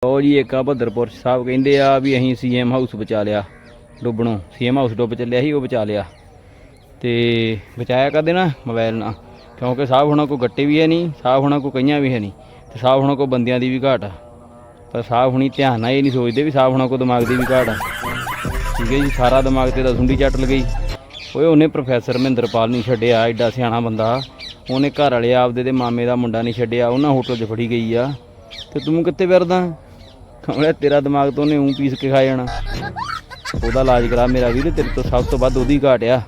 ਲਓ ਜੀ ਇੱਕ ਆ ਭੱਦਰਪੁਰ ਸਾਹਿਬ ਕਹਿੰਦੇ ਆ ਵੀ ਅਸੀਂ CM ਹਾਊਸ ਬਚਾ ਲਿਆ ਡੁੱਬਣੋਂ। CM ਹਾਊਸ ਡੁੱਬ ਚੱਲਿਆ ਸੀ, ਉਹ ਬਚਾ ਲਿਆ। ਤੇ ਬਚਾਇਆ ਕਰਦੇ ਨਾ ਮੋਬਾਈਲ ਨਾਲ, ਕਿਉਂਕਿ ਸਾਹਿਬ ਹੁਣਾਂ ਕੋਲ ਗੱਟੇ ਵੀ ਹੈ ਨਹੀਂ, ਸਾਹਿਬ ਹੁਣਾਂ ਕੋਲ ਕਈਆਂ ਵੀ ਹੈ ਨਹੀਂ, ਤੇ ਸਾਹਿਬ ਹੁਣਾਂ ਕੋਲ ਬੰਦਿਆਂ ਦੀ ਵੀ ਘਾਟ ਆ। ਪਰ ਸਾਹਿਬ ਹੁਣੀ ਧਿਆਨ ਨਾਲ ਇਹ ਨਹੀਂ ਸੋਚਦੇ ਵੀ ਸਾਹਿਬ ਹੁਣਾਂ ਕੋਲ ਦਿਮਾਗ ਦੀ ਵੀ ਘਾਟ ਆ। ਠੀਕ ਹੈ ਜੀ, ਸਾਰਾ ਦਿਮਾਗ ਤੇ ਤਾਂ ਸੁੰਡੀ ਚੱਟ ਲਗਈ। ਓਏ ਉਹਨੇ ਪ੍ਰੋਫੈਸਰ ਮਹਿੰਦਰਪਾਲ ਨਹੀਂ ਛੱਡਿਆ, ਐਡਾ ਸਿਆਣਾ ਬੰਦਾ। ਉਹਨੇ ਘਰ ਵਾਲੇ ਆਪਦੇ ਤੇ ਮਾਮੇ ਦਾ ਮੁੰਡਾ ਨਹੀਂ ਛੱਡਿਆ, ਉਹਨਾਂ ਹੋਟਲ 'ਚ ਫੜੀ ਗਈ ਆ। ਤੇ ਤੂੰ ਕਿੱਥੇ ਫਿਰਦਾ? ਕਮਲਿਆ ਤੇਰਾ ਦਿਮਾਗ ਤੋਂ ਉਹਨੇ ਊਂ ਪੀਸ ਕੇ ਖਾ ਜਾਣਾ। ਉਹਦਾ ਇਲਾਜ ਕਰਾ ਮੇਰਾ ਵੀਰ, ਤੇਰੇ ਤੋਂ ਸਭ ਤੋਂ ਵੱਧ ਉਹਦੀ ਘਾਟ ਆ।